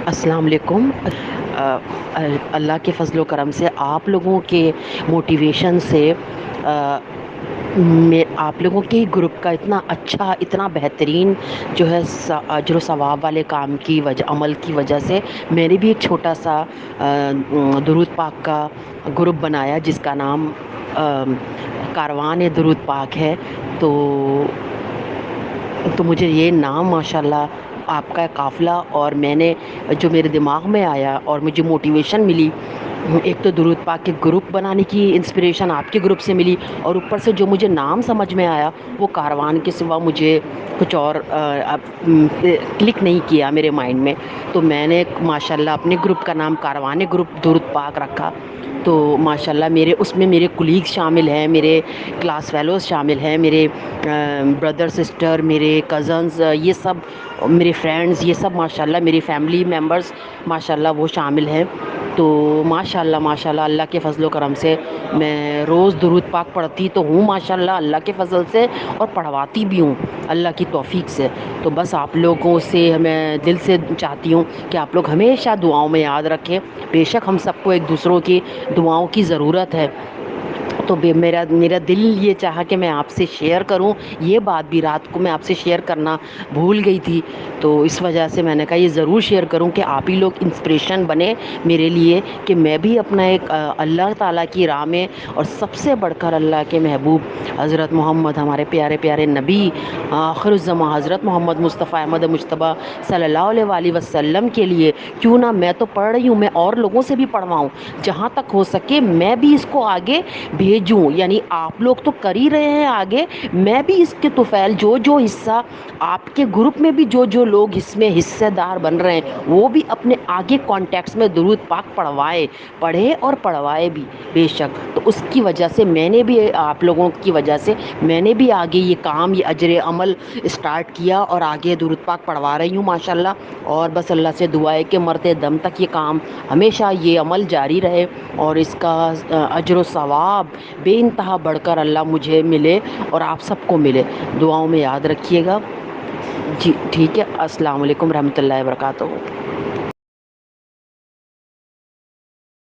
السلام علیکم۔ اللہ کے فضل و کرم سے آپ لوگوں کے موٹیویشن سے میں آپ لوگوں کے گروپ کا اتنا اچھا اتنا بہترین جو ہے اجر و ثواب والے کام کی وجہ عمل کی وجہ سے میں نے بھی ایک چھوٹا سا درود پاک کا گروپ بنایا جس کا نام کاروان درود پاک ہے۔ تو مجھے یہ نام ماشاءاللہ آپ کا قافلہ اور میں نے جو میرے دماغ میں آیا اور مجھے موٹیویشن ملی، ایک تو درود پاک کے گروپ بنانے کی انسپریشن آپ کے گروپ سے ملی، اور اوپر سے جو مجھے نام سمجھ میں آیا وہ کاروان کے سوا مجھے کچھ اور کلک نہیں کیا میرے مائنڈ میں، تو میں نے ماشاءاللہ اپنے گروپ کا نام کاروان گروپ درود پاک رکھا۔ تو ماشاءاللہ میرے اس میں میرے کولیگز شامل ہیں، میرے کلاس فیلوز شامل ہیں، میرے بردر سسٹر، میرے کزنز، یہ سب میرے فرینڈز، یہ سب ماشاءاللہ میری فیملی ممبرز ماشاءاللہ وہ شامل ہیں۔ تو ماشاءاللہ اللہ کے فضل و کرم سے میں روز درود پاک پڑھتی تو ہوں ماشاءاللہ اللہ کے فضل سے، اور پڑھواتی بھی ہوں اللہ کی توفیق سے۔ تو بس آپ لوگوں سے میں دل سے چاہتی ہوں کہ آپ لوگ ہمیشہ دعاؤں میں یاد رکھیں، بے شک ہم سب کو ایک دوسروں کی دعاؤں کی ضرورت ہے۔ تو میرا دل یہ چاہا کہ میں آپ سے شیئر کروں، یہ بات بھی رات کو میں آپ سے شیئر کرنا بھول گئی تھی، تو اس وجہ سے میں نے کہا یہ ضرور شیئر کروں کہ آپ ہی لوگ انسپریشن بنے میرے لیے کہ میں بھی اپنا ایک اللہ تعالیٰ کی راہ میں، اور سب سے بڑھ کر اللہ کے محبوب حضرت محمد ہمارے پیارے پیارے نبی آخر الزماں حضرت محمد مصطفیٰ احمد مجتبیٰ صلی اللہ علیہ وآلہ وسلم کے لیے کیوں نہ میں تو پڑھ رہی ہوں، میں اور لوگوں سے بھی پڑھواؤں، جہاں تک ہو سکے میں بھی اس کو آگے بھیجوں۔ یعنی آپ لوگ تو کر ہی رہے ہیں آگے، میں بھی اس کے طفیل جو حصہ آپ کے گروپ میں بھی جو لوگ اس میں حصے دار بن رہے ہیں وہ بھی اپنے آگے کانٹیکٹس میں درود پاک پڑھے اور پڑھوائے بھی بے شک۔ تو اس کی وجہ سے میں نے بھی آپ لوگوں کی وجہ سے میں نے بھی آگے یہ کام یہ اجر عمل اسٹارٹ کیا، اور آگے درود پاک پڑھوا رہی ہوں ماشاءاللہ۔ اور بس اللہ سے دعا ہے کہ مرتے دم تک یہ کام ہمیشہ یہ عمل جاری رہے، اور اس کا اجر و ثواب بے انتہا بڑھ کر اللہ مجھے ملے اور آپ سب کو ملے۔ دعاؤں میں یاد رکھیے گا جی، ٹھیک ہے۔ السلام علیکم رحمۃ اللہ وبرکاتہ۔